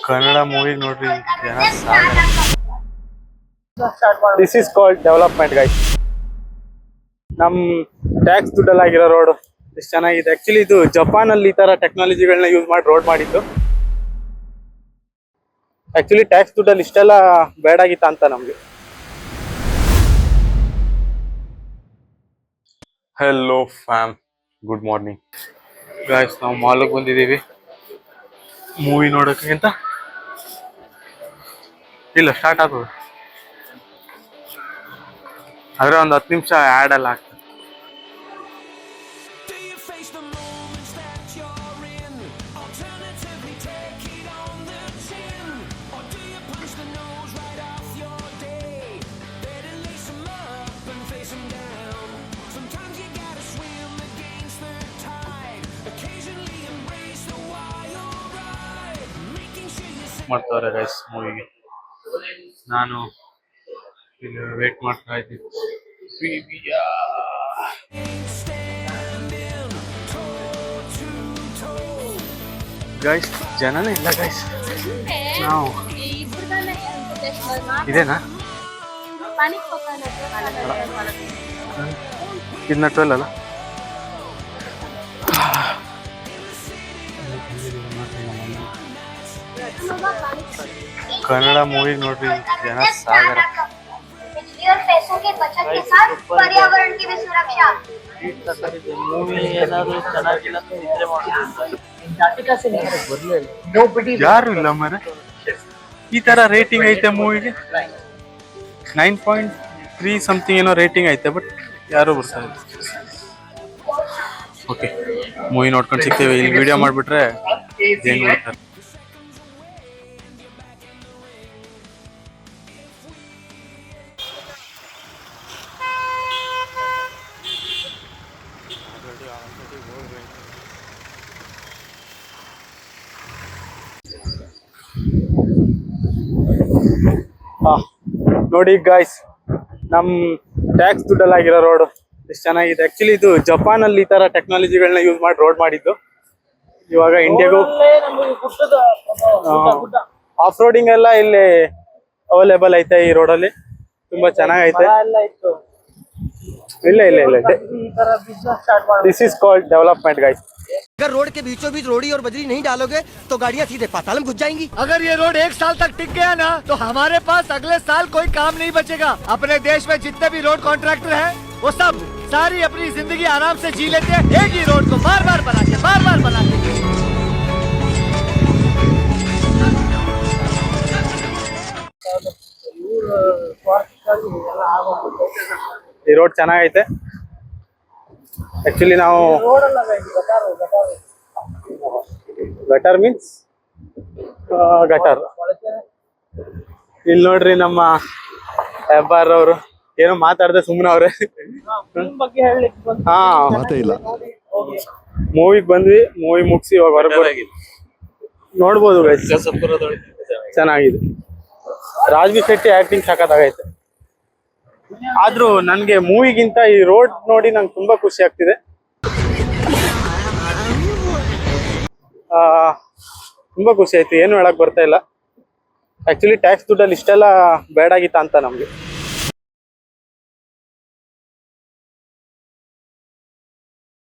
Kannada movie ನೋಡ್ರಿ ಜನ ಸಾಗರ. This is called development guys. ನಮ್ ಟ್ಯಾಕ್ಸ್ ದುಡ್ಡಲ್ಲಾಗಿರೋ ರೋಡ್ ಎಷ್ಟು ಚೆನ್ನಾಗಿದೆ. ಆಕ್ಚುಲಿ ಇದು ಜಪಾನ್ ಅಲ್ಲಿ ಈ ತರ ಟೆಕ್ನಾಲಜಿಗಳನ್ನ ಯೂಸ್ ಮಾಡಿ ರೋಡ್ ಮಾಡಿದ್ದು. ಆಕ್ಚುಲಿ ಟ್ಯಾಕ್ಸ್ ದುಡ್ಡಲ್ಲಿ ಇಷ್ಟೆಲ್ಲ ಬೇಡಾಗಿತ್ತ ಅಂತ ನಮ್ಗೆ. Hello fam, good morning guys. ನಾವು ಮಾಲ್ಗೆ ಬಂದಿದ್ದೀವಿ ಮೂವಿ ನೋಡೋಕೆ ಅಂತ. ಇಲ್ಲ, ಸ್ಟಾರ್ಟ್ ಆಗ್ತದೆ ಆದ್ರೆ ಒಂದು 10 ನಿಮಿಷ ಆ್ಯಡ್ ಎಲ್ಲ ಆಗ್ತದೆ. ಮಾಡ್ತಾರೆ ಗೈಸ್ ಮೂವಿಗೆ. ನಾನು ಇಲ್ಲಿ ವೇಟ್ ಮಾಡ್ತಾ ಇದ್ದೀನಿ. ಗೈಸ್ ಜನನೇ ಇಲ್ಲ ಗೈಸ್. ನಾವು ಇದೇನಾ ಇದನ್ನ 12 ಅಲ್ಲ. ಕನ್ನಡ ಮೂವಿ ನೋಡ್ರಿ ಜನ ಸಾಗರ. ಯಾರು ಇಲ್ಲ ಮರೆ. ಈ ತರ ರೇಟಿಂಗ್ ಐತೆ ಮೂವಿಗೆ. 9.3 ಸಮಥಿಂಗ್ ಏನೋ ರೇಟಿಂಗ್ ಐತೆ, ಬಟ್ ಯಾರು ಬರ್ತಾರೆ. ಓಕೆ, ಮೂವಿ ನೋಡ್ಕೊಂಡು ಸಿಗ್ತೇವೆ. ಇಲ್ಲಿ ವಿಡಿಯೋ ಮಾಡ್ಬಿಟ್ರೆ ಏನ್ ಮಾಡ್ತಾರೆ. ನೋಡಿ ಗಾಯ್ಸ್, ನಮ್ ಟ್ಯಾಕ್ಸ್ ದುಡ್ಡಲ್ಲಾಗಿರೋ ರೋಡ್ ಎಷ್ಟು ಚೆನ್ನಾಗಿದೆ. ಆಕ್ಚುಲಿ ಇದು ಜಪಾನ್ ಅಲ್ಲಿ ಈ ತರ ಟೆಕ್ನಾಲಜಿಗಳನ್ನ ಯೂಸ್ ಮಾಡಿ ರೋಡ್ ಮಾಡಿದ್ದು. ಇವಾಗ ಇಂಡಿಯಾಗೂ ಆಫ್ ರೋಡಿಂಗ್ ಎಲ್ಲ ಇಲ್ಲಿ ಅವೈಲೇಬಲ್ ಐತೆ ಈ ರೋಡಲ್ಲಿ. ತುಂಬಾ ಚೆನ್ನಾಗೈತೆ. ಇಲ್ಲ ಇಲ್ಲ ಇಲ್ಲ, this is called development guys. अगर रोड के बीचों बीच रोड़ी और बजरी नहीं डालोगे तो गाड़ियां सीधे पाताल में घुस जाएंगी। अगर ये रोड 1 साल तक टिक गया ना तो हमारे पास अगले साल कोई काम नहीं बचेगा। अपने देश में जितने भी रोड कॉन्ट्रैक्टर हैं वो सब सारी अपनी जिंदगी आराम से जी लेते हैं, एक ही रोड को बार बार बना के ಈ ರೋಡ್ ಚೆನ್ನಾಗೈತೆ. ಆಕ್ಚುಲಿ ನಾವು ಗಟರ್ ಮೀನ್ಸ್ ಗಟರ್. ಇಲ್ಲಿ ನೋಡ್ರಿ ನಮ್ಮ ಹೆಬ್ಬಾರ್ ಅವರು ಏನೋ ಮಾತಾಡದೆ ಸುಮ್ಮನೆ ಅವ್ರೆ. ಹಾ, ಮೂವಿಗೆ ಬಂದ್ವಿ, ಮೂವಿ ಮುಗಿಸಿ ಇವಾಗ ಹೊರಗೆ ನೋಡ್ಬೋದು ಗೈಸ್. ಚೆನ್ನಾಗಿದೆ. ರಾಜ್ವಿ ಶೆಟ್ಟಿ ಆಕ್ಟಿಂಗ್ ಸಖತ್ತಾಗೈತೆ. ಆದ್ರೂ ನನ್ಗೆ ಮೂವಿಗಿಂತ ಈ ರೋಡ್ ನೋಡಿ ನಂಗೆ ತುಂಬಾ ಖುಷಿ ಆಗ್ತಿದೆ. ತುಂಬಾ ಖುಷಿ ಆಯ್ತು. ಏನು ಹೇಳಕ್ ಬರ್ತಾ ಇಲ್ಲ. ಆಕ್ಚುಲಿ ಟ್ಯಾಕ್ಸ್ ದುಡ್ಡಲ್ಲಿ ಇಷ್ಟೆಲ್ಲ ಬೇಡಾಗಿತ್ತ ಅಂತ ನಮ್ಗೆ.